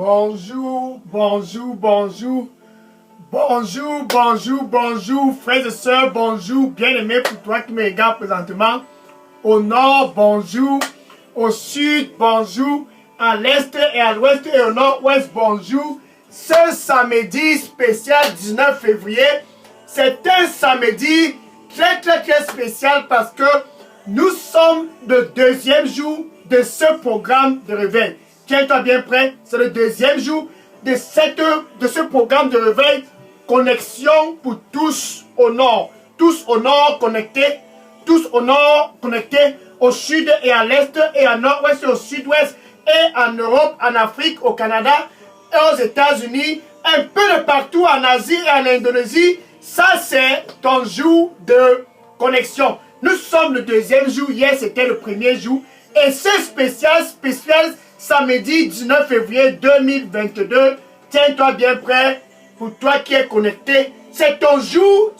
Bonjour, bonjour, bonjour. Bonjour, bonjour, bonjour, frères et sœurs, bonjour, bien-aimés pour toi qui me regarde présentement. Au nord, bonjour. Au sud, bonjour. À l'est et à l'ouest et au nord-ouest, bonjour. Ce samedi spécial 19 février, c'est un samedi très spécial parce que nous sommes le deuxième jour de ce programme de réveil. Tiens-toi bien prêt, c'est le deuxième jour de ce programme de réveil. Connexion pour tous au nord. Tous au nord connectés. Tous au nord connectés. Au sud et à l'est et à nord-ouest et au sud-ouest. Et en Europe, en Afrique, au Canada et aux États-Unis. Un peu de partout en Asie et en Indonésie. Ça, c'est ton jour de connexion. Nous sommes le deuxième jour. Hier, c'était le premier jour. Et ce spécial samedi 19 février 2022. Tiens-toi bien prêt. Pour toi qui es connecté, c'est ton jour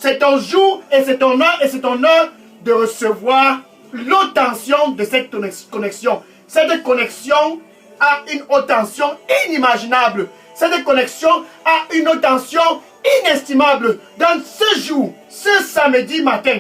et c'est ton heure de recevoir l'haute tension de cette connexion. Cette connexion a une haute tension inimaginable. Cette connexion a une haute tension inestimable. Dans ce jour, ce samedi matin,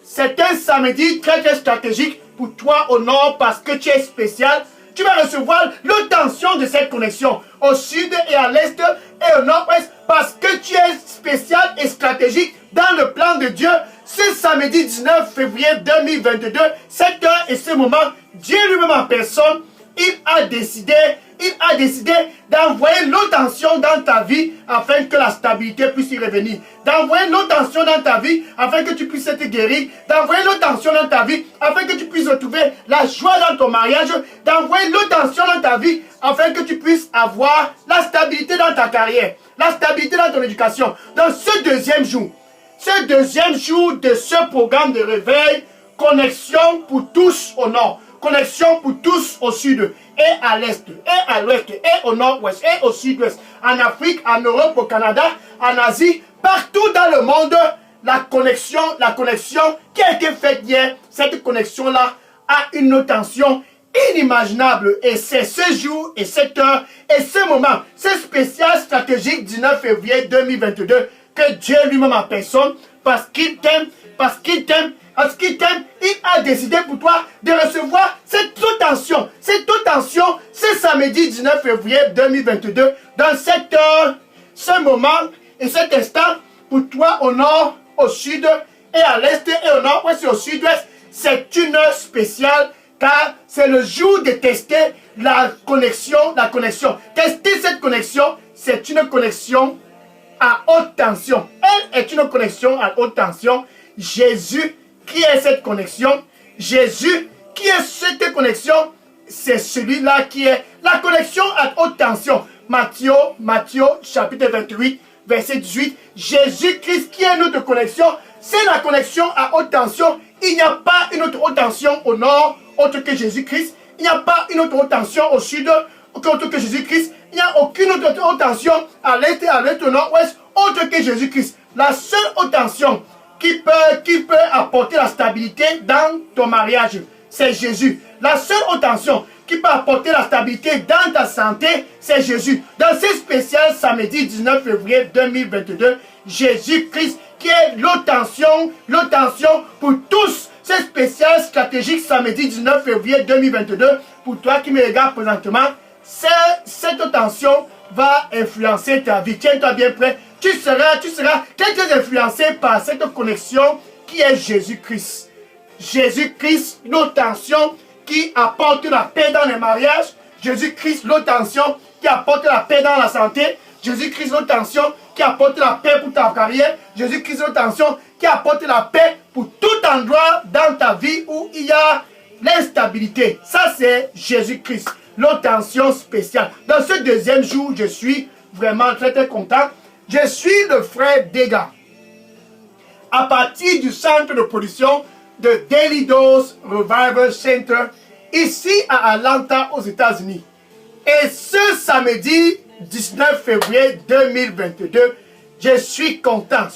c'est un samedi très stratégique pour toi au nord parce que tu es spécial. Tu vas recevoir l'haute tension de cette connexion au sud et à l'est et au nord-ouest parce que tu es spécial et stratégique dans le plan de Dieu. Ce samedi 19 février 2022, cette heure et ce moment, Dieu lui-même en personne, il a décidé d'envoyer l'haute tension dans ta vie afin que la stabilité puisse y revenir. D'envoyer l'haute tension dans ta vie afin que tu puisses être guéri. D'envoyer l'haute tension dans ta vie afin que tu puisses retrouver la joie dans ton mariage. D'envoyer l'haute tension dans ta vie afin que tu puisses avoir la stabilité dans ta carrière. La stabilité dans ton éducation. Dans ce deuxième jour de ce programme de réveil, connexion pour tous au nord. Connexion pour tous au sud et à l'est et à l'ouest et au nord-ouest et au sud-ouest. En Afrique, en Europe, au Canada, en Asie, partout dans le monde, la connexion qui a été faite hier, cette connexion-là a une tension inimaginable. Et c'est ce jour et cette heure et ce moment, ce spécial stratégique 19 février 2022 que Dieu lui-même en personne, parce qu'il t'aime, il a décidé pour toi de recevoir cette haute tension, ce samedi 19 février 2022, dans cette heure, ce moment et cet instant, pour toi au nord, au sud et à l'est et au nord-ouest et au sud-ouest, c'est une heure spéciale car c'est le jour de tester la connexion. Tester cette connexion, c'est une connexion à haute tension. Elle est une connexion à haute tension. Jésus, qui est cette connexion? Jésus, qui est cette connexion? C'est celui-là qui est la connexion à haute tension. Matthieu chapitre 28, verset 18. Jésus-Christ qui est notre connexion, c'est la connexion à haute tension. Il n'y a pas une autre haute tension au nord autre que Jésus-Christ. Il n'y a pas une autre haute tension au sud autre que Jésus-Christ. Il n'y a aucune autre haute tension à l'est et à l'ouest au nord-ouest autre que Jésus-Christ. La seule haute tension qui peut apporter la stabilité dans ton mariage, c'est Jésus. La seule haute tension qui peut apporter la stabilité dans ta santé, c'est Jésus. Dans ce spécial samedi 19 février 2022, Jésus-Christ qui est l'haute tension pour tous. Ce spécial stratégique samedi 19 février 2022, pour toi qui me regardes présentement, cette haute tension va influencer ta vie. Tiens-toi bien prêt. Tu seras très influencé par cette connexion qui est Jésus-Christ. Jésus-Christ, l'haute tension qui apporte la paix dans les mariages. Jésus-Christ, l'haute tension qui apporte la paix dans la santé. Jésus-Christ, l'haute tension qui apporte la paix pour ta carrière. Jésus-Christ, l'haute tension qui apporte la paix pour tout endroit dans ta vie où il y a l'instabilité. Ça, c'est Jésus-Christ, l'haute tension spéciale. Dans ce deuxième jour, je suis vraiment très content. Je suis le frère Dega. À partir du centre de production de Daily Dose Revival Center, ici à Atlanta, aux États-Unis. Et ce samedi 19 février 2022, je suis content.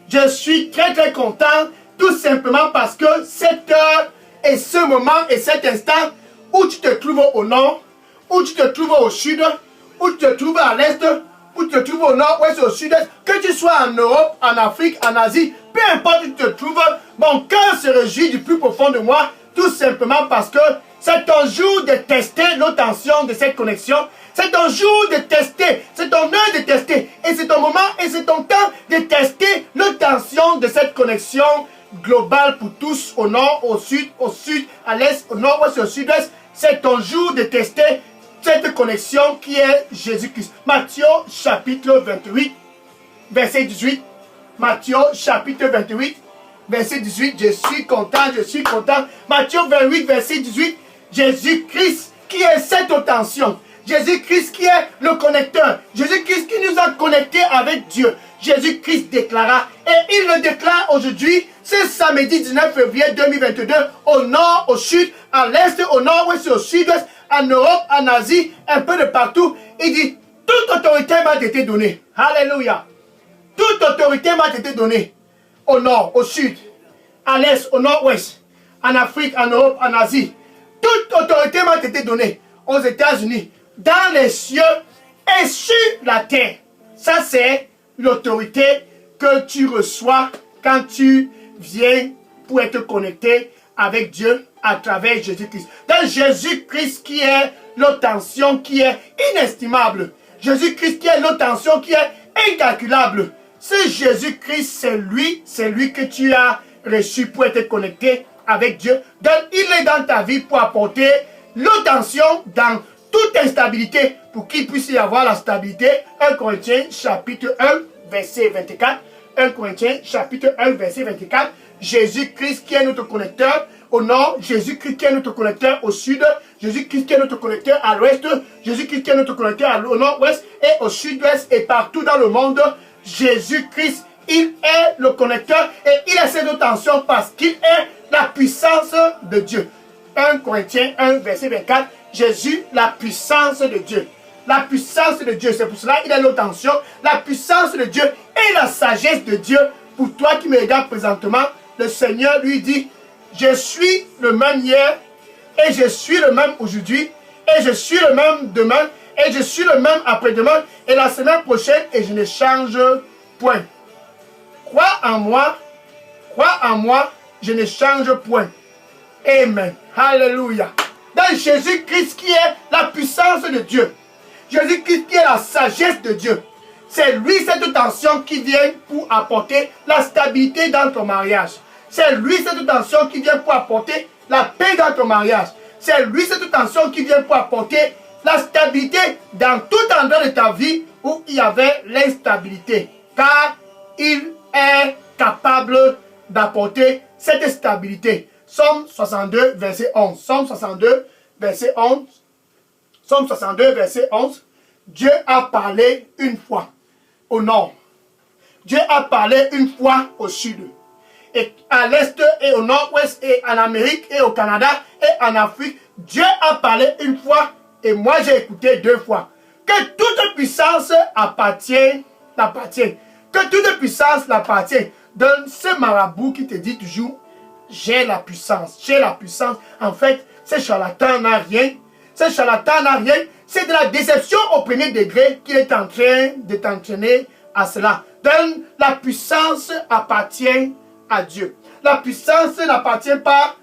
Je suis très content, tout simplement parce que cette heure et ce moment et cet instant où tu te trouves au nord, où tu te trouves au sud, où tu te trouves à l'est, où tu te trouves au nord, ouest, au sud-est, que tu sois en Europe, en Afrique, en Asie, peu importe où tu te trouves, mon cœur se réjouit du plus profond de moi, tout simplement parce que c'est ton jour de tester l'obtention de cette connexion. C'est ton jour de tester, c'est ton heure de tester. Et c'est ton moment et c'est ton temps de tester l'obtention de cette connexion globale pour tous, au nord, au sud, à l'est, au nord-ouest, au sud-est. C'est ton jour de tester cette connexion qui est Jésus-Christ. Matthieu chapitre 28, verset 18. Matthieu chapitre 28, verset 18. Je suis content, je suis content. Matthieu 28, verset 18. Jésus-Christ qui est cette obtention. Jésus-Christ qui est le connecteur. Jésus-Christ qui nous a connectés avec Dieu. Jésus-Christ déclara, et il le déclare aujourd'hui, ce samedi 19 février 2022, au nord, au sud, à l'est, au nord-ouest, au sud-ouest, en Europe, en Asie, un peu de partout. Il dit, toute autorité m'a été donnée. Alléluia. Toute autorité m'a été donnée. Au nord, au sud, à l'est, au nord-ouest, en Afrique, en Europe, en Asie. Toute autorité m'a été donnée aux États-Unis, dans les cieux et sur la terre. Ça, c'est l'autorité que tu reçois quand tu viens pour être connecté avec Dieu à travers Jésus-Christ. Donc Jésus-Christ qui est l'obtention qui est inestimable. Jésus-Christ qui est l'obtention qui est incalculable. Ce Jésus-Christ, c'est lui que tu as reçu pour être connecté avec Dieu. Donc il est dans ta vie pour apporter l'obtention dans toute instabilité pour qu'il puisse y avoir la stabilité. 1 Corinthiens chapitre 1 verset 24. 1 Corinthiens chapitre 1 verset 24. Jésus-Christ qui est notre connecteur au nord, Jésus-Christ qui est notre connecteur au sud, Jésus-Christ qui est notre connecteur à l'ouest, Jésus-Christ qui est notre connecteur au nord-ouest et au sud-ouest et partout dans le monde. Jésus-Christ, il est le connecteur et il a cette obtention parce qu'il est la puissance de Dieu. 1 Corinthiens 1 verset 24. Jésus, la puissance de Dieu. La puissance de Dieu, c'est pour cela qu'il a l'obtention. La puissance de Dieu et la sagesse de Dieu. Pour toi qui me regardes présentement, le Seigneur lui dit, je suis le même hier, et je suis le même aujourd'hui, et je suis le même demain, et je suis le même après-demain, et la semaine prochaine, et je ne change point. Crois en moi, je ne change point. Amen. Alléluia. Dans Jésus-Christ qui est la puissance de Dieu. Jésus-Christ qui est la sagesse de Dieu. C'est lui cette obtention qui vient pour apporter la stabilité dans ton mariage. C'est lui cette obtention qui vient pour apporter la paix dans ton mariage. C'est lui cette obtention qui vient pour apporter la stabilité dans tout endroit de ta vie où il y avait l'instabilité. Car il est capable d'apporter cette stabilité. Somme 62, verset 11. Somme 62, verset 11. Somme 62, verset 11. Dieu a parlé une fois au nord. Dieu a parlé une fois au sud. Et à l'est et au nord-ouest et en Amérique et au Canada et en Afrique. Dieu a parlé une fois et moi j'ai écouté deux fois. Que toute puissance l'appartient. Que toute puissance l'appartient. Donne ce marabout qui te dit toujours, j'ai la puissance. J'ai la puissance. En fait, ce charlatan n'a rien. Ce charlatan n'a rien. C'est de la déception au premier degré qu'il est en train de t'entraîner à cela. Donc, la puissance appartient à Dieu. La puissance n'appartient pas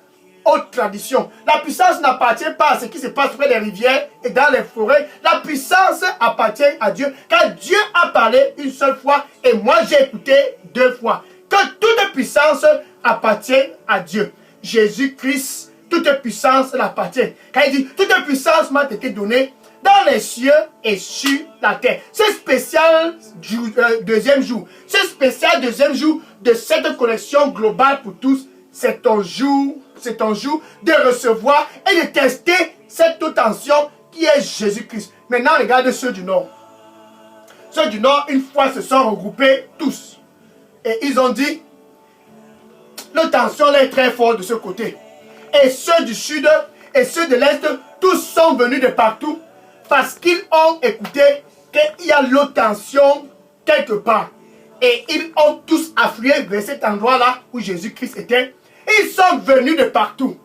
aux traditions. La puissance n'appartient pas à ce qui se passe près des rivières et dans les forêts. La puissance appartient à Dieu. Car Dieu a parlé une seule fois et moi j'ai écouté deux fois. Que toute puissance appartient à Dieu. Jésus-Christ, toute puissance l'appartient. Car il dit, toute puissance m'a été donnée dans les cieux et sur la terre. Ce spécial deuxième jour, ce spécial deuxième jour de cette connexion globale pour tous, c'est ton jour de recevoir et de tester cette obtention qui est Jésus-Christ. Maintenant, regarde ceux du Nord. Ceux du Nord, une fois, se sont regroupés tous. Et ils ont dit, l'obtention est très forte de ce côté. Et ceux du Sud et ceux de l'Est, tous sont venus de partout parce qu'ils ont écouté qu'il y a l'obtention quelque part. Et ils ont tous afflué vers cet endroit-là où Jésus-Christ était. Ils sont venus de partout.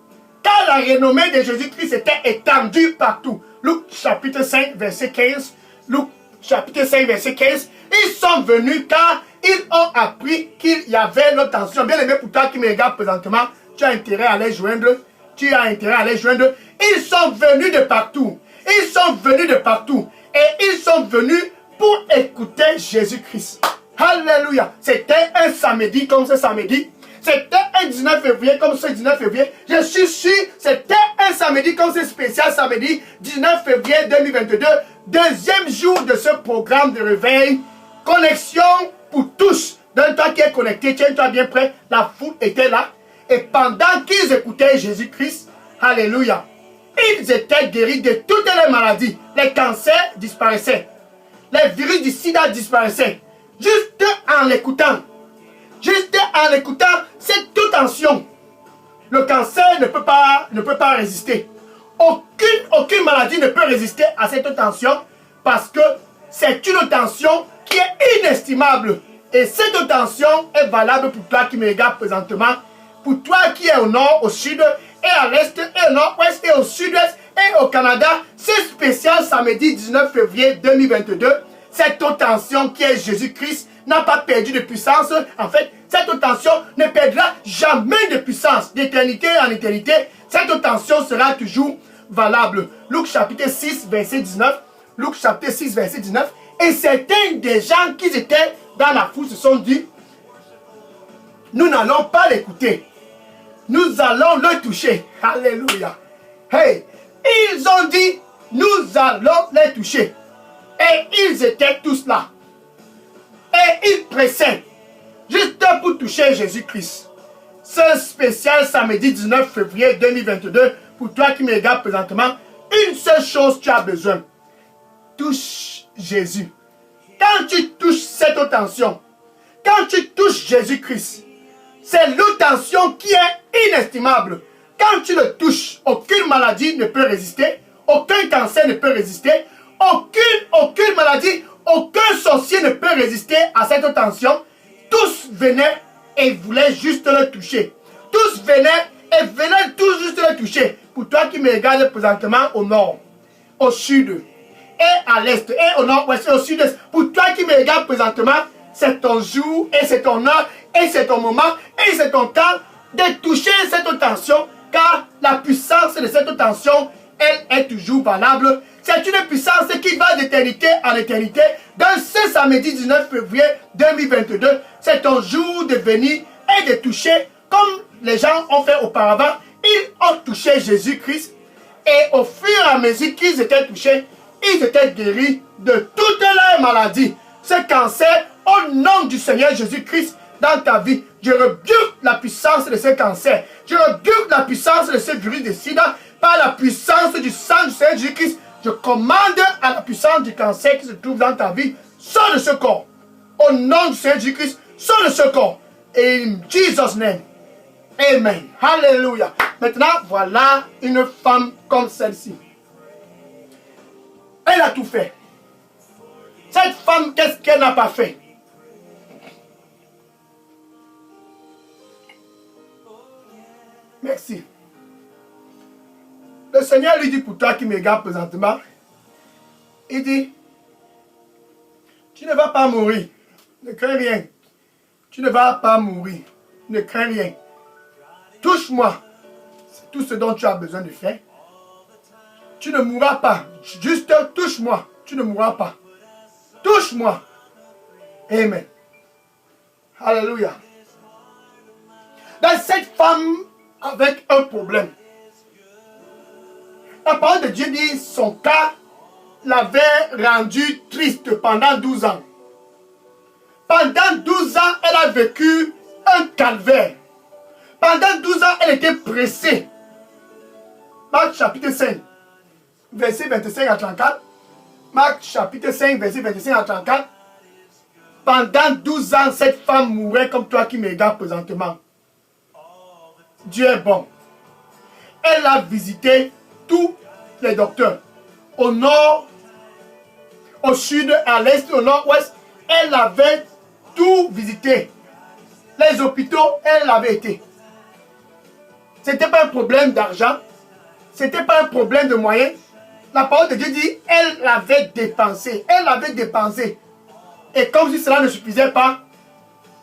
Car la renommée de Jésus-Christ était étendue partout. Luc chapitre 5, verset 15. Luc chapitre 5, verset 15. Ils sont venus car ils ont appris qu'il y avait une tension. Bien aimé, pour toi qui me regarde présentement, tu as intérêt à les joindre. Tu as intérêt à les joindre. Ils sont venus de partout. Ils sont venus de partout. Et ils sont venus pour écouter Jésus-Christ. Alléluia. C'était un samedi comme ce samedi. C'était un 19 février comme ce 19 février. Je suis sûr, c'était un samedi comme ce spécial samedi 19 février 2022. Deuxième jour de ce programme de réveil. Connexion pour tous. Donc toi qui es connecté, tiens-toi bien prêt. La foule était là. Et pendant qu'ils écoutaient Jésus-Christ, alléluia, ils étaient guéris de toutes les maladies. Les cancers disparaissaient. Les virus du sida disparaissaient. Juste en l'écoutant. Juste en écoutant cette toute tension. Le cancer ne peut pas résister. Aucune maladie ne peut résister à cette tension parce que c'est une tension qui est inestimable. Et cette tension est valable pour toi qui me regarde présentement, pour toi qui es au nord, au sud, et à l'est, et au nord-ouest, et au sud-ouest, et au Canada. C'est spécial samedi 19 février 2022. Cette tension qui est Jésus-Christ n'a pas perdu de puissance. En fait, cette tension ne perdra jamais de puissance. D'éternité en éternité, cette tension sera toujours valable. Luc chapitre 6, verset 19. Luc chapitre 6, verset 19. Et certains des gens qui étaient dans la foule se sont dit, nous n'allons pas l'écouter. Nous allons le toucher. Alléluia. Hey, ils ont dit, nous allons les toucher. Et ils étaient tous là. Et ils pressaient juste pour toucher Jésus-Christ. Ce spécial samedi 19 février 2022, pour toi qui me regardes présentement, une seule chose tu as besoin. Touche Jésus. Quand tu touches cette tension, quand tu touches Jésus-Christ, c'est l'tension qui est inestimable. Quand tu le touches, aucune maladie ne peut résister, aucun cancer ne peut résister, aucune maladie, aucun sorcier ne peut résister à cette tension. Tous venaient et voulaient juste le toucher. Tous venaient et venaient tous juste le toucher. Pour toi qui me regardes présentement au nord, au sud, et à l'est, et au nord-ouest, et au sud-est. Pour toi qui me regardes présentement, c'est ton jour, et c'est ton heure, et c'est ton moment, et c'est ton temps de toucher cette tension, car la puissance de cette tension, elle est toujours valable. C'est une puissance qui va d'éternité en éternité. Dans ce samedi 19 février 2022, c'est ton jour de venir et de toucher, comme les gens ont fait auparavant. Ils ont touché Jésus-Christ, et au fur et à mesure qu'ils étaient touchés, ils étaient guéris de toutes leurs maladies. Ce cancer, au nom du Seigneur Jésus-Christ, dans ta vie, je rebuke la puissance de ce cancer. Je rebuke la puissance de ce virus de sida par la puissance du sang du Seigneur Jésus-Christ. Je commande à la puissance du cancer qui se trouve dans ta vie, sors de ce corps. Au nom du Seigneur Jésus-Christ, sors de ce corps. In Jesus' name. Amen. Alléluia. Maintenant, voilà une femme comme celle-ci. Elle a tout fait. Cette femme, qu'est-ce qu'elle n'a pas fait? Merci. Le Seigneur lui dit pour toi qui me regarde présentement, il dit, tu ne vas pas mourir. Ne crains rien. Tu ne vas pas mourir. Ne crains rien. Touche-moi. C'est tout ce dont tu as besoin de faire. Tu ne mourras pas. Juste touche-moi. Tu ne mourras pas. Touche-moi. Amen. Alléluia. Dans cette femme avec un problème, la parole de Dieu dit son cas l'avait rendue triste pendant 12 ans. Pendant 12 ans, elle a vécu un calvaire. Pendant 12 ans, elle était pressée. Marc chapitre 5, verset 25 à 34. Marc chapitre 5, verset 25 à 34. Pendant 12 ans, cette femme mourait comme toi qui me regardes présentement. Dieu est bon. Elle a visité tous les docteurs. Au nord, au sud, à l'est, au nord-ouest. Elle avait tout visité. Les hôpitaux, elle avait été. Ce n'était pas un problème d'argent. Ce n'était pas un problème de moyens. La parole de Dieu dit, elle l'avait dépensé. Elle l'avait dépensé. Et comme si cela ne suffisait pas,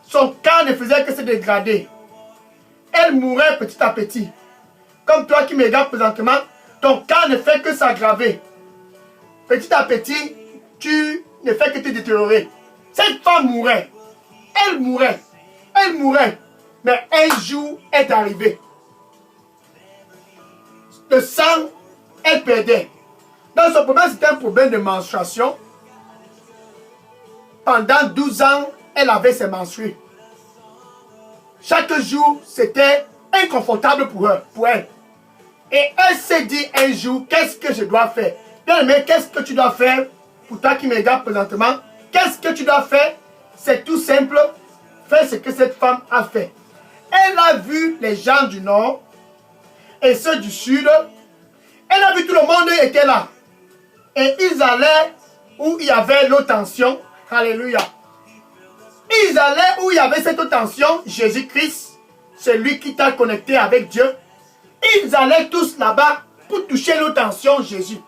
son corps ne faisait que se dégrader. Elle mourait petit à petit. Comme toi qui me regardes présentement, ton corps ne fait que s'aggraver. Petit à petit, tu ne fais que te détériorer. Cette femme mourait. Elle mourait. Elle mourait. Mais un jour est arrivé. Le sang, elle perdait. Dans son problème, c'était un problème de menstruation. Pendant 12 ans, elle avait ses menstrues. Chaque jour, c'était inconfortable pour elle. Et elle s'est dit un jour, qu'est-ce que je dois faire? Bien aimé, qu'est-ce que tu dois faire pour toi qui me regarde présentement? Qu'est-ce que tu dois faire? C'est tout simple. Fais ce que cette femme a fait. Elle a vu les gens du nord et ceux du sud. Elle a vu tout le monde était là. Et ils allaient où il y avait l'eau tension. Alléluia. Ils allaient où il y avait cette eau tension. Jésus-Christ, celui qui t'a connecté avec Dieu. Ils allaient tous là-bas pour toucher l'eau tension Jésus.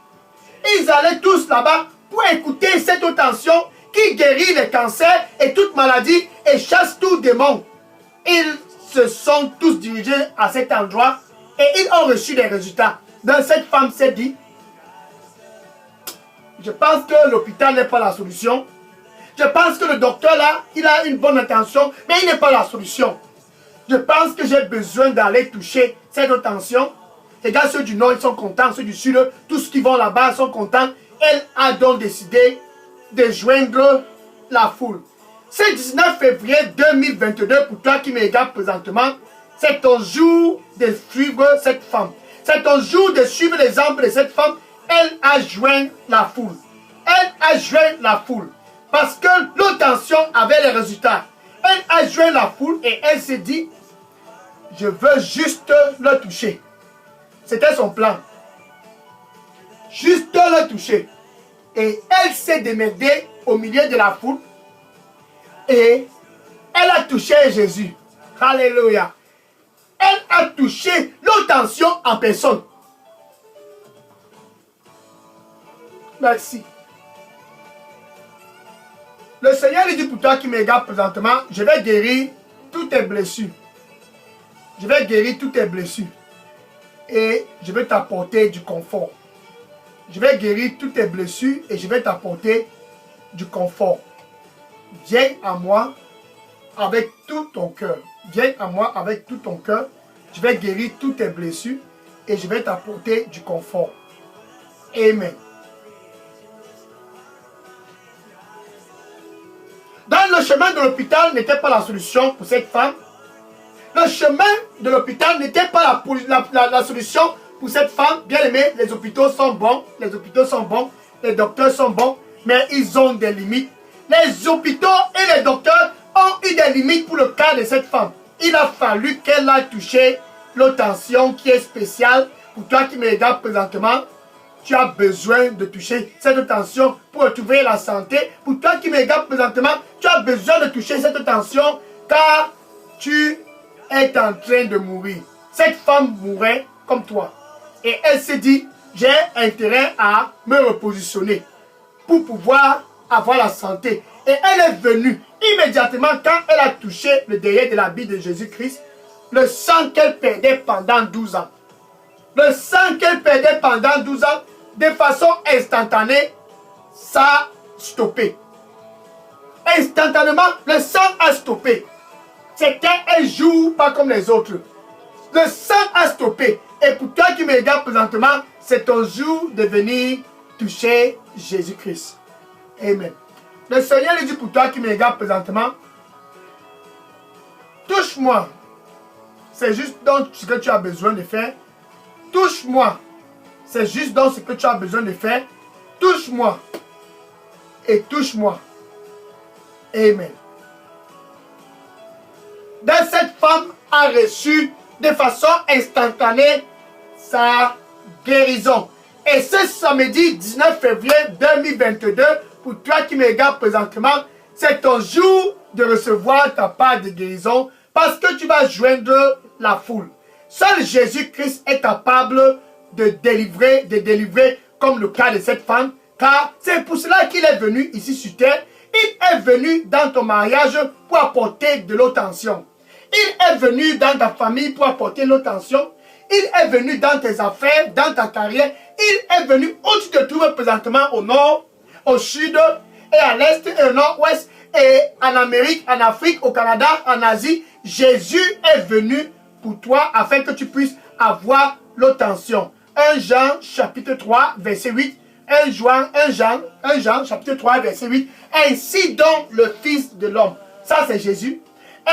Ils allaient tous là-bas pour écouter cette eau tension qui guérit les cancers et toute maladie et chasse tout démon. Ils se sont tous dirigés à cet endroit et ils ont reçu des résultats. Donc cette femme s'est dit, je pense que l'hôpital n'est pas la solution. Je pense que le docteur là, il a une bonne intention, mais il n'est pas la solution. Je pense que j'ai besoin d'aller toucher cette eau tension. Les gars, ceux du nord, ils sont contents, ceux du sud, tous ceux qui vont là-bas sont contents. Elle a donc décidé de joindre la foule. C'est 19 février 2022, pour toi qui me regardes présentement, c'est ton jour de suivre cette femme. C'est ton jour de suivre l'exemple de cette femme. Elle a joint la foule. Elle a joint la foule. Parce que l'eau tension avait les résultats. Elle a joint la foule et elle s'est dit, je veux juste le toucher. C'était son plan. Juste le toucher. Et elle s'est démerdée au milieu de la foule. Et elle a touché Jésus. Alléluia. Elle a touché l'eau tension en personne. Merci. Le Seigneur lui dit pour toi qui me regarde présentement, je vais guérir toutes tes blessures. Je vais guérir toutes tes blessures. Et je vais t'apporter du confort. Je vais guérir toutes tes blessures et je vais t'apporter du confort. Viens à moi avec tout ton cœur. Viens à moi avec tout ton cœur. Je vais guérir toutes tes blessures et je vais t'apporter du confort. Amen. Dans le chemin de l'hôpital n'était pas la solution pour cette femme. Le chemin de l'hôpital n'était pas la solution pour cette femme. Bien aimé, les hôpitaux sont bons. Les hôpitaux sont bons. Les docteurs sont bons. Mais ils ont des limites. Les hôpitaux et les docteurs ont eu des limites pour le cas de cette femme. Il a fallu qu'elle a touché l'eau tension qui est spéciale. Pour toi qui me regardes présentement, tu as besoin de toucher cette tension pour retrouver la santé. Pour toi qui me regardes présentement, tu as besoin de toucher cette tension car tu es en train de mourir. Cette femme mourait comme toi. Et elle s'est dit, j'ai intérêt à me repositionner pour pouvoir avoir la santé. Et elle est venue immédiatement quand elle a touché le derrière de l'habit de Jésus-Christ, le sang qu'elle perdait pendant 12 ans. Le sang qu'elle perdait pendant 12 ans, de façon instantanée, ça a stoppé. Instantanément, le sang a stoppé. C'était un jour pas comme les autres. Le sang a stoppé. Et pour toi qui me regardes présentement, c'est ton jour de venir toucher Jésus-Christ. Amen. Le Seigneur lui dit pour toi qui me regardes présentement, touche-moi. C'est juste donc ce que tu as besoin de faire. Touche-moi. C'est juste donc ce que tu as besoin de faire. Touche-moi. Et touche-moi. Amen. Donc cette femme a reçu de façon instantanée sa guérison. Et ce samedi 19 février 2022, pour toi qui me regardes présentement, c'est ton jour de recevoir ta part de guérison parce que tu vas joindre la foule. Seul Jésus-Christ est capable de délivrer comme le cas de cette femme, car c'est pour cela qu'il est venu ici sur terre. Il est venu dans ton mariage pour apporter de l'attention. Il est venu dans ta famille pour apporter l'attention. Il est venu dans tes affaires, dans ta carrière. Il est venu où tu te trouves présentement au nord, au sud, et à l'est, et au nord-ouest, et en Amérique, en Afrique, au Canada, en Asie. Jésus est venu pour toi afin que tu puisses avoir l'attention. 1 Jean chapitre 3 verset 8. 1 Jean chapitre 3 verset 8. Ainsi donc le Fils de l'homme. Ça c'est Jésus.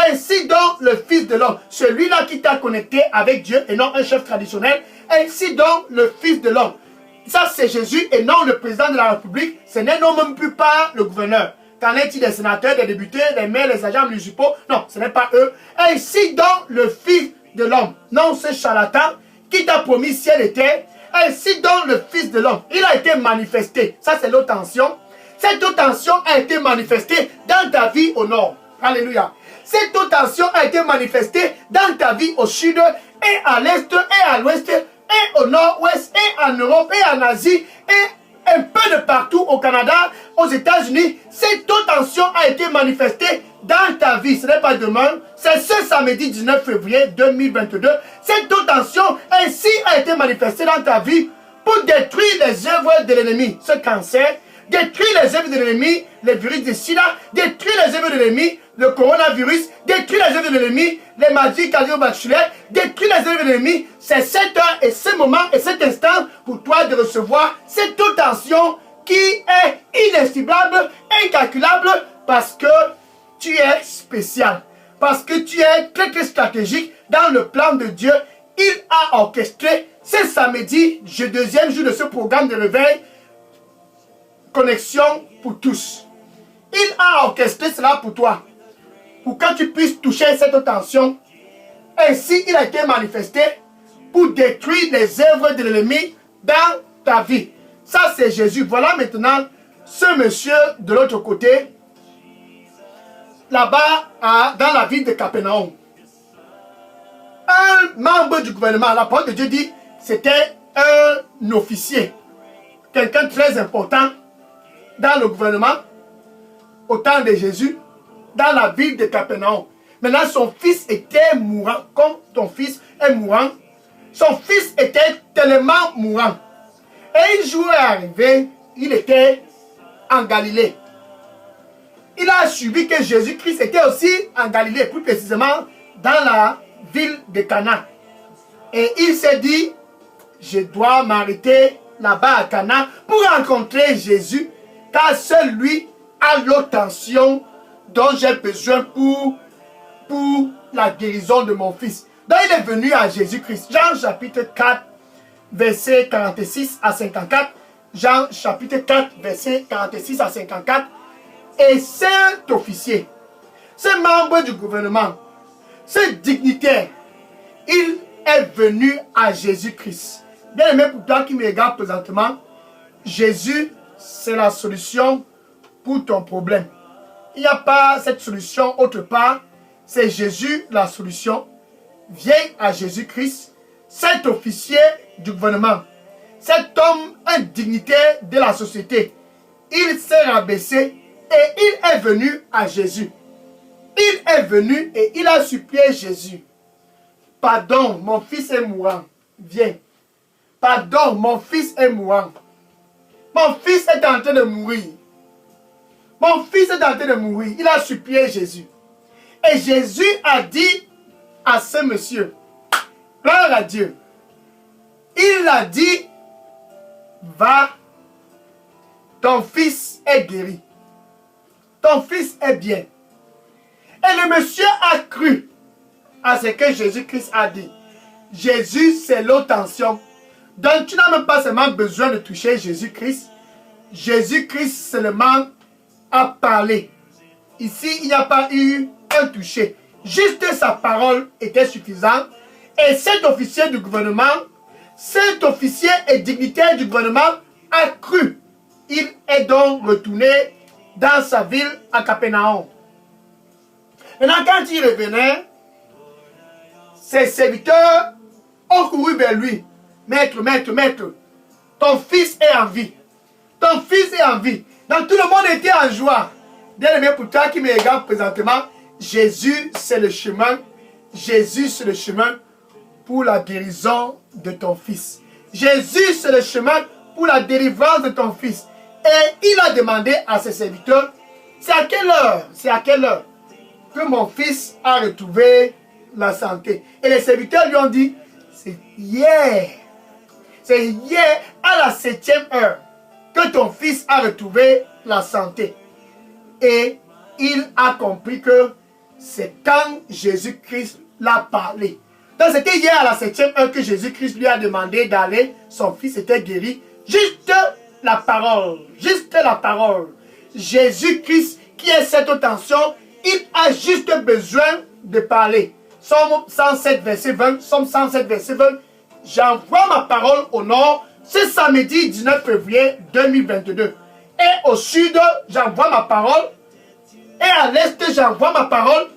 Ainsi donc le Fils de l'homme. Celui-là qui t'a connecté avec Dieu et non un chef traditionnel. Ainsi donc le Fils de l'homme. Ça c'est Jésus et non le président de la République. Ce n'est non même plus pas le gouverneur. Qu'en est-il des sénateurs, des députés, des maires, des agents municipaux? Non, ce n'est pas eux. Ainsi donc le Fils de l'homme. Non, ce charlatan qui t'a promis ciel et terre. Ainsi donc le Fils de l'homme. Il a été manifesté. Ça c'est l'attention. Cette attention a été manifestée dans ta vie au nord. Alléluia. Cette attention a été manifestée dans ta vie au sud et à l'est et à l'ouest et au nord-ouest et en Europe et en Asie et un peu de partout au Canada, aux États-Unis. Cette attention a été manifestée dans ta vie. Ce n'est pas demain, c'est ce samedi 19 février 2022. Cette attention ainsi a été manifestée dans ta vie pour détruire les œuvres de l'ennemi. Ce cancer, détruire les œuvres de l'ennemi, le virus de sida, détruire les œuvres de l'ennemi, le coronavirus, détruire les œuvres de l'ennemi, les maladies cardiovasculaires, détruire les œuvres de l'ennemi. C'est cette heure et ce moment et cet instant pour toi de recevoir cette attention qui est inestimable, incalculable, parce que tu es spécial, parce que tu es très très stratégique dans le plan de Dieu. Il a orchestré ce samedi, deuxième jour de ce programme de réveil, connexion pour tous. Il a orchestré cela pour toi, pour que tu puisses toucher cette attention. Ainsi, il a été manifesté pour détruire les œuvres de l'ennemi dans ta vie. Ça, c'est Jésus. Voilà maintenant ce monsieur de l'autre côté, là-bas, dans la ville de Capernaum. Un membre du gouvernement, la parole de Dieu dit, c'était un officier, quelqu'un de très important dans le gouvernement, au temps de Jésus, dans la ville de Capernaum. Maintenant, son fils était mourant, comme ton fils est mourant. Son fils était tellement mourant. Et un jour est arrivé, il était en Galilée. Il a suivi que Jésus-Christ était aussi en Galilée, plus précisément dans la ville de Cana. Et il s'est dit, je dois m'arrêter là-bas à Cana pour rencontrer Jésus, car seul lui a l'attention dont j'ai besoin pour la guérison de mon fils. Donc il est venu à Jésus-Christ. Jean chapitre 4, verset 46 à 54. Jean chapitre 4, verset 46 à 54. Et cet officier, ce membre du gouvernement, ce dignitaire, il est venu à Jésus-Christ. Bien aimé, pour toi qui me regarde présentement, Jésus, c'est la solution pour ton problème. Il n'y a pas cette solution autre part. C'est Jésus la solution. Viens à Jésus-Christ, cet officier du gouvernement, cet homme, un dignitaire de la société. Il s'est rabaissé et il est venu à Jésus. Il est venu et il a supplié Jésus. Pardon, mon fils est mourant. Viens. Pardon, mon fils est mourant. Mon fils est en train de mourir. Mon fils est en train de mourir. Il a supplié Jésus. Et Jésus a dit à ce monsieur, gloire à Dieu, il a dit, va, ton fils est guéri. Ton fils est bien. Et le monsieur a cru à ce que Jésus-Christ a dit. Jésus, c'est l'attention. Donc tu n'as même pas seulement besoin de toucher Jésus-Christ. Jésus-Christ seulement a parlé. Ici, il n'y a pas eu un toucher. Juste sa parole était suffisante. Et cet officier du gouvernement, cet officier et dignitaire du gouvernement a cru. Il est donc retourné dans sa ville à Capernaum. Maintenant, quand il revenait, ses serviteurs ont couru vers lui. Maître, maître, maître, Ton fils est en vie. Ton fils est en vie. Donc tout le monde était en joie. Bien-aimé, pour toi qui me regarde présentement, Jésus, c'est le chemin. Jésus, c'est le chemin pour la guérison de ton fils. Jésus, c'est le chemin pour la délivrance de ton fils. Et il a demandé à ses serviteurs, c'est à quelle heure que mon fils a retrouvé la santé. Et les serviteurs lui ont dit, c'est hier. C'est hier à la 7e heure que ton fils a retrouvé la santé. Et il a compris que c'est quand Jésus-Christ l'a parlé. Donc c'était hier à la 7e heure que Jésus-Christ lui a demandé d'aller. Son fils était guéri. Juste la parole. Juste la parole. Jésus-Christ qui est cette tension, il a juste besoin de parler. Somme 107 verset 20. Somme 107 verset 20. J'envoie ma parole au nord ce samedi 19 février 2022. Et au sud, j'envoie ma parole. Et à l'est, j'envoie ma parole.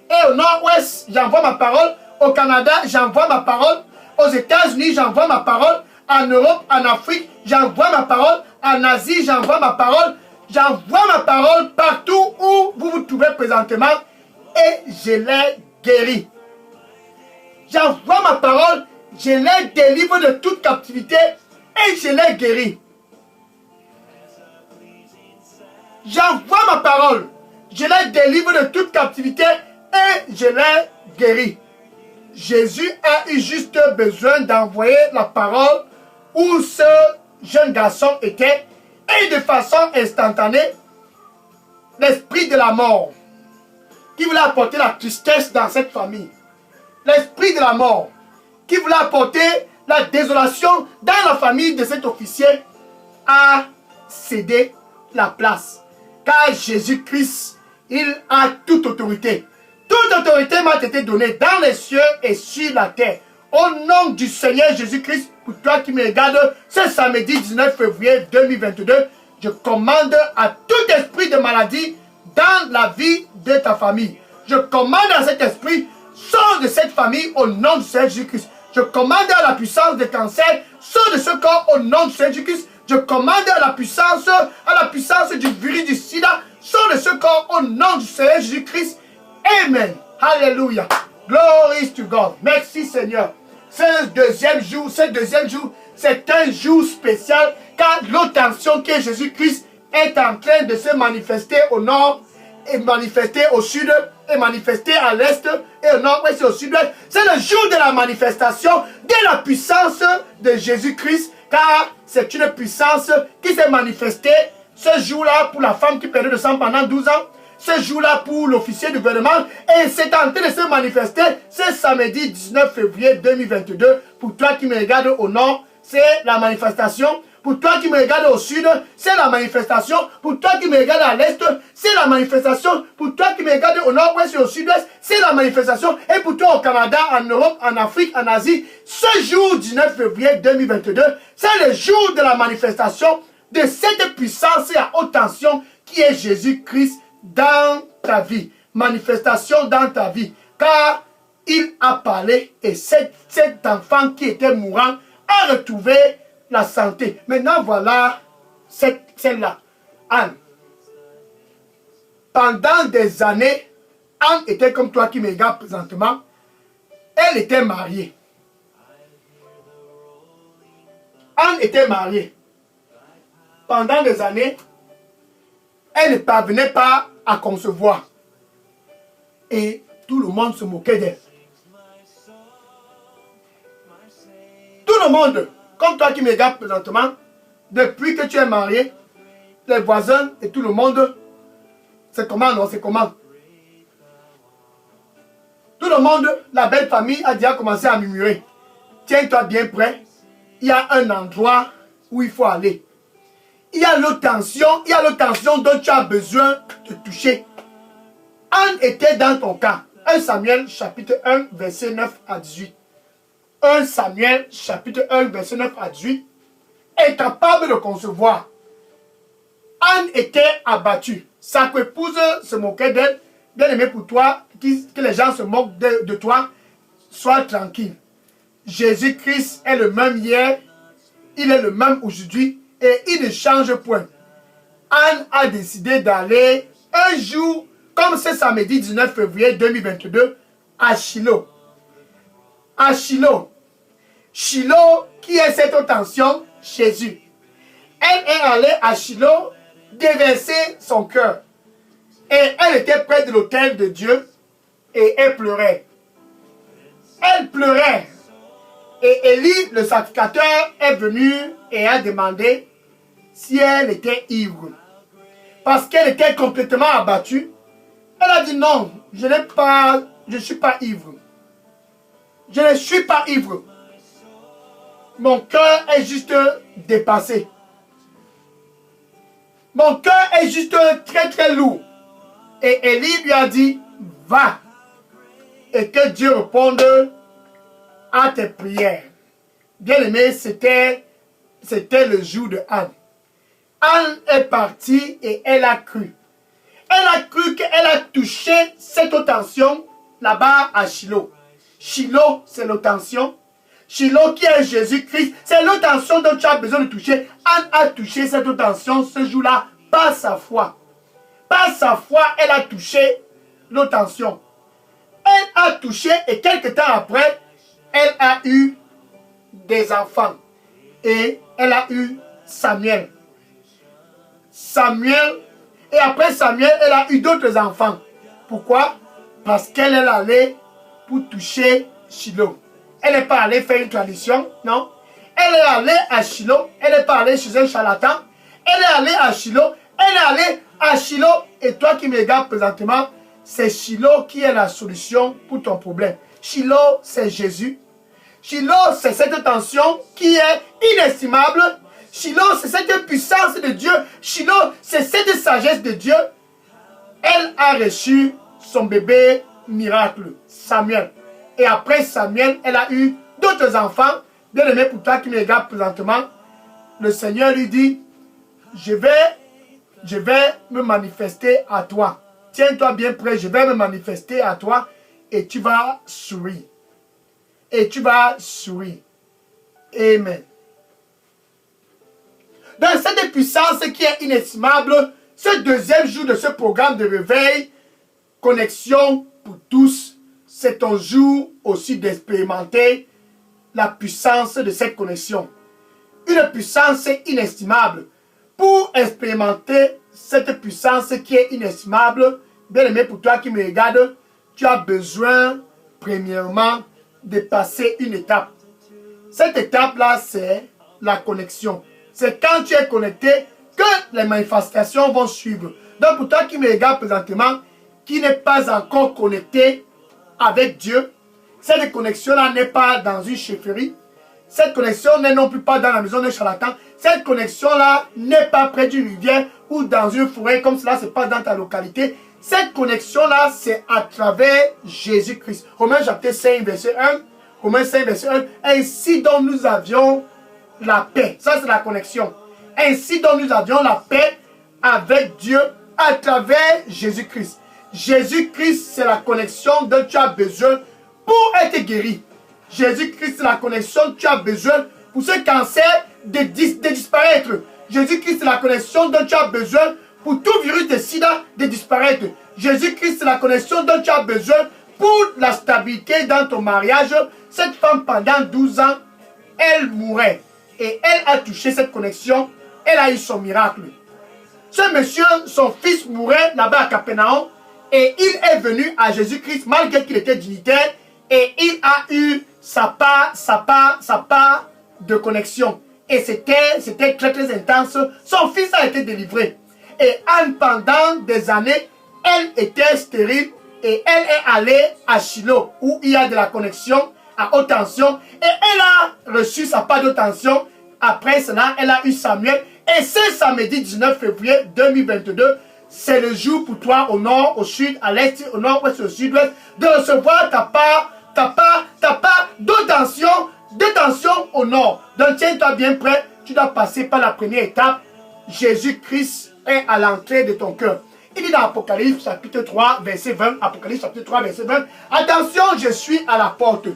Et au nord-ouest, j'envoie ma parole. Au Canada, j'envoie ma parole. Aux États-Unis, j'envoie ma parole. En Europe, en Afrique, j'envoie ma parole. En Asie, j'envoie ma parole. J'envoie ma parole partout où vous vous trouvez présentement. Et je l'ai guéri. J'envoie ma parole. Je l'ai délivré de toute captivité. Et je l'ai guéri. J'envoie ma parole. Je l'ai délivré de toute captivité. Et je l'ai guéri. Jésus a eu juste besoin d'envoyer la parole où ce jeune garçon était. Et de façon instantanée, l'esprit de la mort qui voulait apporter la tristesse dans cette famille. L'esprit de la mort qui voulait apporter la désolation dans la famille de cet officier a cédé la place. Car Jésus-Christ, il a toute autorité. Toute autorité m'a été donnée dans les cieux et sur la terre. Au nom du Seigneur Jésus-Christ, pour toi qui me regardes, ce samedi 19 février 2022, je commande à tout esprit de maladie dans la vie de ta famille. Je commande à cet esprit, sors de cette famille au nom du Seigneur Jésus-Christ. Je commande à la puissance des cancers, sors de ce corps au nom du Seigneur Jésus-Christ. Je commande à la puissance du virus du sida, sors de ce corps au nom du Seigneur Jésus-Christ. Amen. Alléluia. Glory to God. Merci Seigneur. Ce deuxième jour, c'est un jour spécial car l'obtention que Jésus-Christ est en train de se manifester au nord et manifester au sud et manifester à l'est et au nord-ouest et au sud-ouest. C'est le jour de la manifestation de la puissance de Jésus-Christ car c'est une puissance qui s'est manifestée ce jour-là pour la femme qui perdait le sang pendant 12 ans. Ce jour-là pour l'officier du gouvernement et c'est en train de se manifester ce samedi 19 février 2022. Pour toi qui me regarde au nord, c'est la manifestation. Pour toi qui me regarde au sud, c'est la manifestation. Pour toi qui me regarde à l'est, c'est la manifestation. Pour toi qui me regarde au nord-ouest et au sud-ouest, c'est la manifestation. Et pour toi au Canada, en Europe, en Afrique, en Asie, ce jour 19 février 2022, c'est le jour de la manifestation de cette puissance et à haute tension qui est Jésus-Christ dans ta vie, manifestation dans ta vie, car il a parlé et cet enfant qui était mourant a retrouvé la santé. Maintenant voilà celle-là, Anne. Pendant des années, Anne était comme toi qui me regarde présentement, elle était mariée. Anne était mariée. Pendant des années, elle ne parvenait pas à concevoir. Et tout le monde se moquait d'elle. Tout le monde, comme toi qui me regardes présentement, depuis que tu es marié, les voisins et tout le monde, c'est comment, non, c'est comment. Tout le monde, la belle famille a déjà commencé à murmurer. Tiens-toi bien prêt, il y a un endroit où il faut aller. Il y a l'obtention dont tu as besoin de toucher. Anne était dans ton cas. 1 Samuel chapitre 1 verset 9 à 18. 1 Samuel chapitre 1 verset 9 à 18. Incapable de concevoir. Anne était abattue. Sa épouse se moquait d'elle. Bien aimé pour toi, que les gens se moquent de toi. Sois tranquille. Jésus-Christ est le même hier. il est le même aujourd'hui et il ne change point. Anne a décidé d'aller un jour, comme ce samedi 19 février 2022, à Shiloh. À Shiloh. Shiloh, qui est cette tension? Jésus. Elle est allée à Shiloh déverser son cœur. Et elle était près de l'autel de Dieu et elle pleurait. Elle pleurait. Et Élie, le sacrificateur, est venu et a demandé si elle était ivre. Parce qu'elle était complètement abattue. Elle a dit non, je ne suis pas ivre. Je ne suis pas ivre. Mon cœur est juste dépassé. Mon cœur est juste très très lourd. Et Élie lui a dit, va. Et que Dieu réponde à tes prières. Bien aimé, c'était le jour de Anne. Anne est partie et elle a cru. Elle a cru qu'elle a touché cette tension là-bas à Shiloh. Shiloh, c'est l'obtention. Shiloh qui est Jésus-Christ, c'est l'obtention dont tu as besoin de toucher. Anne a touché cette obtention ce jour-là par sa foi. Par sa foi, elle a touché l'obtention. Elle a touché et quelques temps après, elle a eu des enfants. Et elle a eu Samuel. Et après Samuel, elle a eu d'autres enfants. Pourquoi? Parce qu'elle est allée pour toucher Shiloh. Elle n'est pas allée faire une tradition, non. Elle est allée à Shiloh. Elle n'est pas allée chez un charlatan. Elle est allée à Shiloh. Elle est allée à Shiloh. Et toi qui me regardes présentement, c'est Shiloh qui est la solution pour ton problème. Shiloh, c'est Jésus. Shiloh, c'est cette tension qui est inestimable. Shiloh, c'est cette puissance de Dieu. Shiloh, c'est cette sagesse de Dieu. Elle a reçu son bébé miracle, Samuel. Et après Samuel, elle a eu d'autres enfants. Bien aimé, pour toi qui me regarde présentement, le Seigneur lui dit, je vais me manifester à toi. Tiens-toi bien prêt, je vais me manifester à toi et tu vas sourire. Et tu vas sourire. Amen. Dans cette puissance qui est inestimable, ce deuxième jour de ce programme de réveil, connexion pour tous, c'est ton jour aussi d'expérimenter la puissance de cette connexion. Une puissance inestimable. Pour expérimenter cette puissance qui est inestimable, bien aimé pour toi qui me regarde, tu as besoin, premièrement, de passer une étape. Cette étape-là, c'est la connexion. C'est quand tu es connecté que les manifestations vont suivre. Donc pour toi qui me regarde présentement, qui n'est pas encore connecté avec Dieu, cette connexion-là n'est pas dans une chefferie. Cette connexion n'est non plus pas dans la maison d'un charlatan. Cette connexion-là n'est pas près d'une rivière ou dans une forêt comme cela se passe dans ta localité. Cette connexion-là, c'est à travers Jésus-Christ. Romains chapitre 5, verset 1. Romains 5, verset 1. Ainsi dont nous avions la paix. Ça, c'est la connexion. Ainsi dont nous avions la paix avec Dieu à travers Jésus-Christ. Jésus-Christ, c'est la connexion dont tu as besoin pour être guéri. Jésus-Christ, c'est la connexion que tu as besoin pour ce cancer de disparaître. Jésus-Christ, c'est la connexion dont tu as besoin pour tout virus de sida de disparaître. Jésus-Christ, c'est la connexion dont tu as besoin pour la stabilité dans ton mariage. Cette femme, pendant 12 ans, elle mourait. Et elle a touché cette connexion. Elle a eu son miracle. Ce monsieur, son fils mourait là-bas à Capernaum. Et il est venu à Jésus-Christ malgré qu'il était dignitaire. Et il a eu sa part de connexion. Et c'était très très intense. Son fils a été délivré. Et Anne, pendant des années, elle était stérile. Et elle est allée à Shiloh, où il y a de la connexion à haute tension. Et elle a reçu sa part de tension. Après cela, elle a eu Samuel. Et ce samedi 19 février 2022, c'est le jour pour toi au nord, au sud, à l'est, au nord-ouest, au sud-ouest, de recevoir ta part de tension au nord. Donc tiens-toi bien prêt, tu dois passer par la première étape. Jésus-Christ est à l'entrée de ton cœur. Il dit dans Apocalypse chapitre 3, verset 20, Apocalypse chapitre 3, verset 20, attention, je suis à la porte.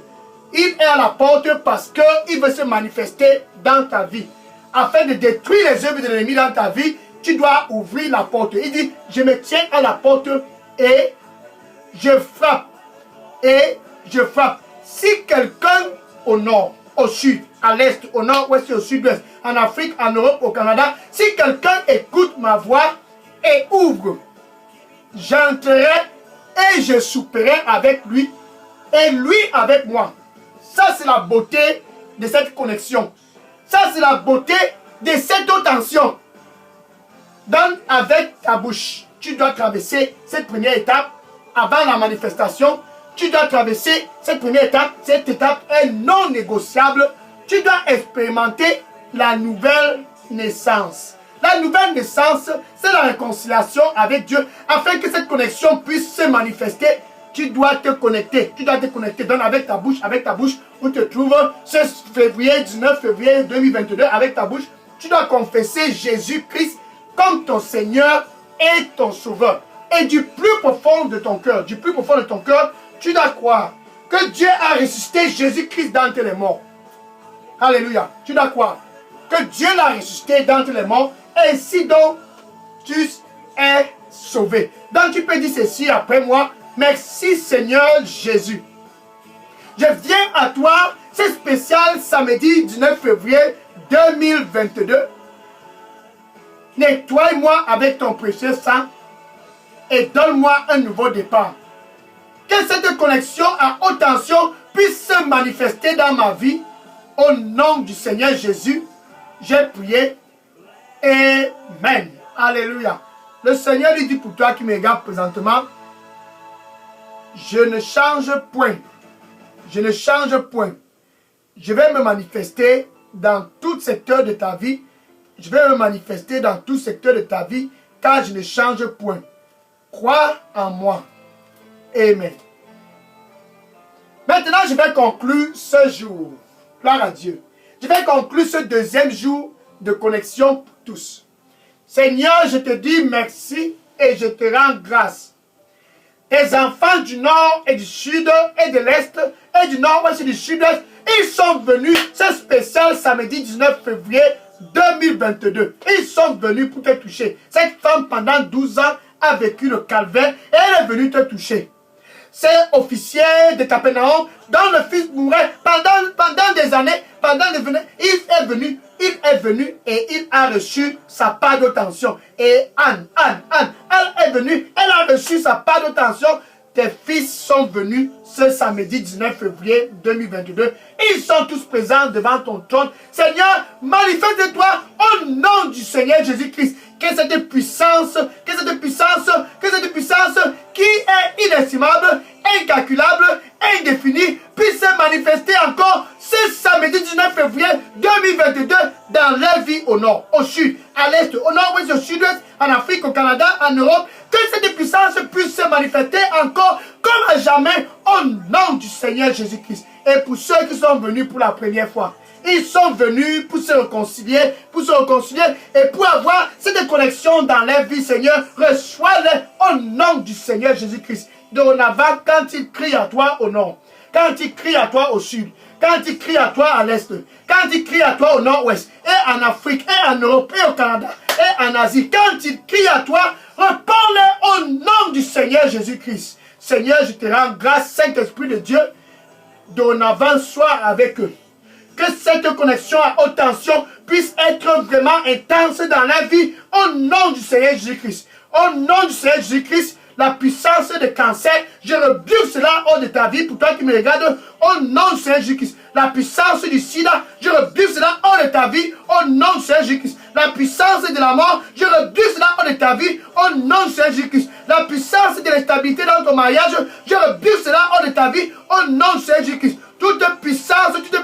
Il est à la porte parce qu'il veut se manifester dans ta vie. afin de détruire les œuvres de l'ennemi dans ta vie, tu dois ouvrir la porte. Il dit, je me tiens à la porte et je frappe. Et je frappe. Si quelqu'un au nord, au sud, à l'est, au nord-ouest et au sud-ouest, en Afrique, en Europe, au Canada, si quelqu'un écoute ma voix et ouvre, j'entrerai et je souperai avec lui et lui avec moi. Ça, c'est la beauté de cette connexion. Ça, c'est la beauté de cette tension. Donc, avec ta bouche, tu dois traverser cette première étape avant la manifestation. Tu dois traverser cette première étape. Cette étape est non négociable. Tu dois expérimenter la nouvelle naissance. La nouvelle naissance, c'est la réconciliation avec Dieu. Afin que cette connexion puisse se manifester, tu dois te connecter. Tu dois te connecter. Donc avec ta bouche, où te trouve ce février, 19 février 2022, avec ta bouche, tu dois confesser Jésus-Christ comme ton Seigneur et ton Sauveur. Et du plus profond de ton cœur, tu dois croire que Dieu a ressuscité Jésus-Christ d'entre les morts. Alléluia. Tu dois croire que Dieu l'a ressuscité d'entre les morts. Ainsi donc, tu es sauvé. Donc tu peux dire ceci après moi. Merci Seigneur Jésus. Je viens à toi, c'est spécial samedi 19 février 2022. Nettoie-moi avec ton précieux sang et donne-moi un nouveau départ. Que cette connexion à haute tension puisse se manifester dans ma vie. Au nom du Seigneur Jésus, j'ai prié. Amen. Alléluia. Le Seigneur lui dit pour toi qui me regarde présentement, je ne change point. Je ne change point. Je vais me manifester dans tout secteur de ta vie. Je vais me manifester dans tout secteur de ta vie, car je ne change point. Crois en moi. Amen. Maintenant, je vais conclure ce jour. Gloire à Dieu. Je vais conclure ce deuxième jour de connexion pour tous. Seigneur, je te dis merci et je te rends grâce. Tes enfants du nord et du sud et de l'est et du nord-ouest et du sud-est, ils sont venus, ce spécial samedi 19 février 2022. Ils sont venus pour te toucher. Cette femme pendant 12 ans a vécu le calvaire et elle est venue te toucher. C'est officier de Capernaum dont le fils mourait pendant des années, il est venu et il a reçu sa part de tension. Et Anne, elle est venue, elle a reçu sa part de tension. Tes fils sont venus ce samedi 19 février 2022. Ils sont tous présents devant ton trône. Seigneur, manifeste-toi au nom du Seigneur Jésus-Christ. Que cette puissance qui est inestimable, incalculable, indéfinie, puisse se manifester encore ce samedi 19 février 2022 dans leur vie au nord, au sud, à l'est, au nord-ouest, au sud-ouest, en Afrique, au Canada, en Europe. Que cette puissance puisse se manifester encore comme à jamais au nom du Seigneur Jésus-Christ. Et pour ceux qui sont venus pour la première fois, ils sont venus pour se réconcilier et pour avoir cette connexion dans leur vie, Seigneur. Reçois-les au nom du Seigneur Jésus-Christ. Dorénavant, quand ils crient à toi au nord, quand ils crient à toi au sud, quand ils crient à toi à l'est, quand ils crient à toi au nord-ouest, et en Afrique, et en Europe, et au Canada, et en Asie, quand ils crient à toi, réponds-les au nom du Seigneur Jésus-Christ. Seigneur, je te rends grâce, Saint-Esprit de Dieu, dorénavant, sois avec eux. Que cette connexion à haute tension puisse être vraiment intense dans la vie au nom du Seigneur Jésus-Christ. Au nom du Seigneur Jésus-Christ, la puissance de cancer, je rebuke cela hors de ta vie pour toi qui me regardes au nom du Seigneur Jésus-Christ. La puissance du sida, je rebuke cela hors de ta vie au nom du Seigneur Jésus-Christ. La puissance de la mort, je rebuke cela hors de ta vie au nom du Seigneur Jésus-Christ. La puissance de l'instabilité dans ton mariage, je rebuke cela hors de ta vie au nom du Seigneur Jésus-Christ. Toute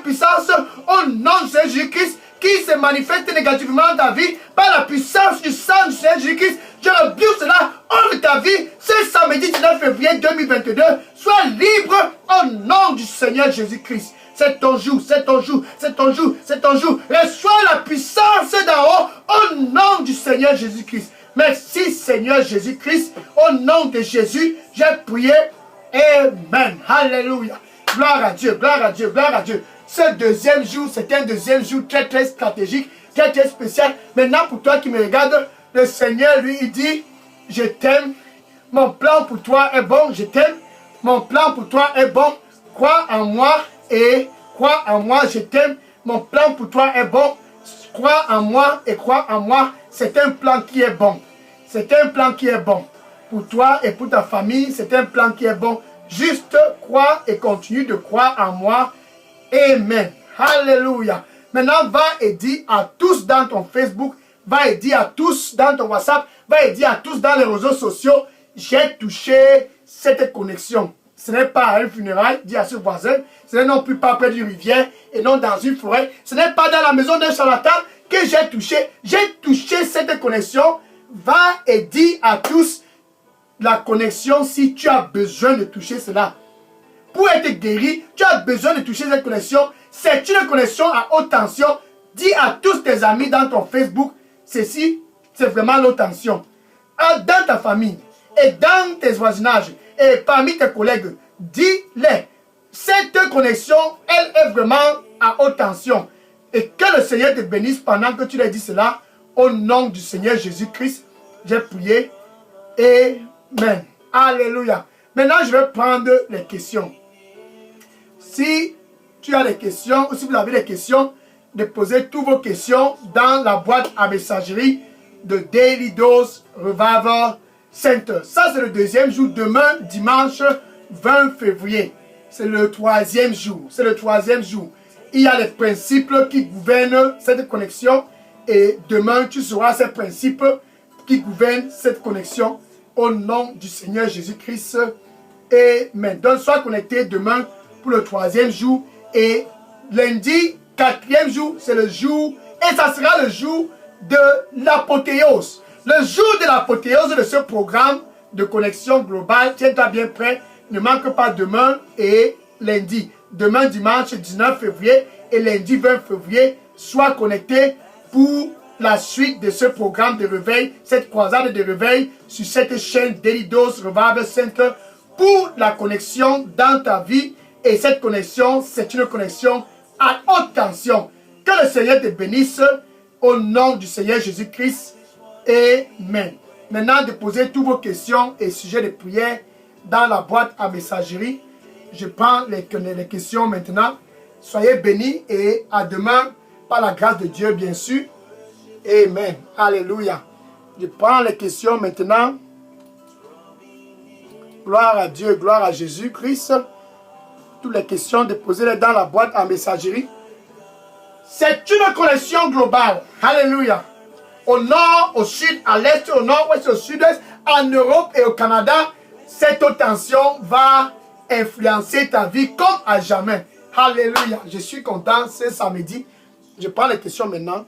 puissance au nom du Seigneur Jésus-Christ qui se manifeste négativement dans ta vie par la puissance du sang du Seigneur Jésus-Christ. Je rebuke cela hors de ta vie ce samedi 19 février 2022. Sois libre au nom du Seigneur Jésus-Christ. C'est ton jour, c'est ton jour, c'est ton jour, c'est ton jour. Reçois la puissance d'en haut au nom du Seigneur Jésus-Christ. Merci Seigneur Jésus-Christ. Au nom de Jésus, j'ai prié. Amen. Alléluia. Gloire à Dieu, gloire à Dieu, gloire à Dieu. Ce deuxième jour, c'est un deuxième jour très très stratégique, très très spécial. Maintenant, pour toi qui me regardes, le Seigneur, lui, il dit, je t'aime. Mon plan pour toi est bon, je t'aime. Mon plan pour toi est bon. Crois en moi et crois en moi, je t'aime. Mon plan pour toi est bon. Crois en moi et crois en moi. C'est un plan qui est bon. C'est un plan qui est bon. Pour toi et pour ta famille, c'est un plan qui est bon. Juste crois et continue de croire en moi. Amen. Alléluia. Maintenant, va et dis à tous dans ton Facebook, va et dis à tous dans ton WhatsApp, va et dis à tous dans les réseaux sociaux, j'ai touché cette connexion. Ce n'est pas à un funérail, dis à ce voisin, ce n'est non plus pas près d'une rivière et non dans une forêt, ce n'est pas dans la maison d'un charlatan que j'ai touché cette connexion. Va et dis à tous la connexion si tu as besoin de toucher cela. Pour être guéri, tu as besoin de toucher cette connexion. C'est une connexion à haute tension. Dis à tous tes amis dans ton Facebook, ceci, c'est vraiment l'haute tension. Dans ta famille et dans tes voisinages et parmi tes collègues, dis-les. Cette connexion, elle est vraiment à haute tension. Et que le Seigneur te bénisse pendant que tu leur dis cela. Au nom du Seigneur Jésus-Christ, j'ai prié. Amen. Alléluia. Maintenant, je vais prendre les questions. Si tu as des questions, ou si vous avez des questions, déposez toutes vos questions dans la boîte à messagerie de Daily Dose Revival Center. Ça, c'est le deuxième jour. Demain, dimanche 20 février. C'est le troisième jour. C'est le troisième jour. Il y a les principes qui gouvernent cette connexion. Et demain, tu sauras ces principes qui gouvernent cette connexion. Au nom du Seigneur Jésus-Christ. Amen. Donc, sois connecté demain pour le troisième jour. Et lundi, quatrième jour, c'est le jour. Et ça sera le jour de l'apothéose. Le jour de l'apothéose de ce programme de connexion globale. Tiens-toi bien prêt. Ne manque pas demain et lundi. Demain, dimanche 19 février et lundi 20 février. Sois connecté pour la suite de ce programme de réveil, cette croisade de réveil sur cette chaîne Daily Dose Revival Center pour la connexion dans ta vie. Et cette connexion, c'est une connexion à haute tension. Que le Seigneur te bénisse au nom du Seigneur Jésus-Christ. Amen. Maintenant, déposez toutes vos questions et sujets de prière dans la boîte à messagerie. Je prends les questions maintenant. Soyez bénis et à demain par la grâce de Dieu, bien sûr. Amen. Alléluia. Je prends les questions maintenant. Gloire à Dieu, gloire à Jésus-Christ. Toutes les questions, déposez-les dans la boîte à messagerie. C'est une connexion globale. Alléluia. Au nord, au sud, à l'est, au nord-ouest, au sud-est, en Europe et au Canada, cette haute tension va influencer ta vie comme à jamais. Alléluia. Je suis content, c'est samedi. Je prends les questions maintenant.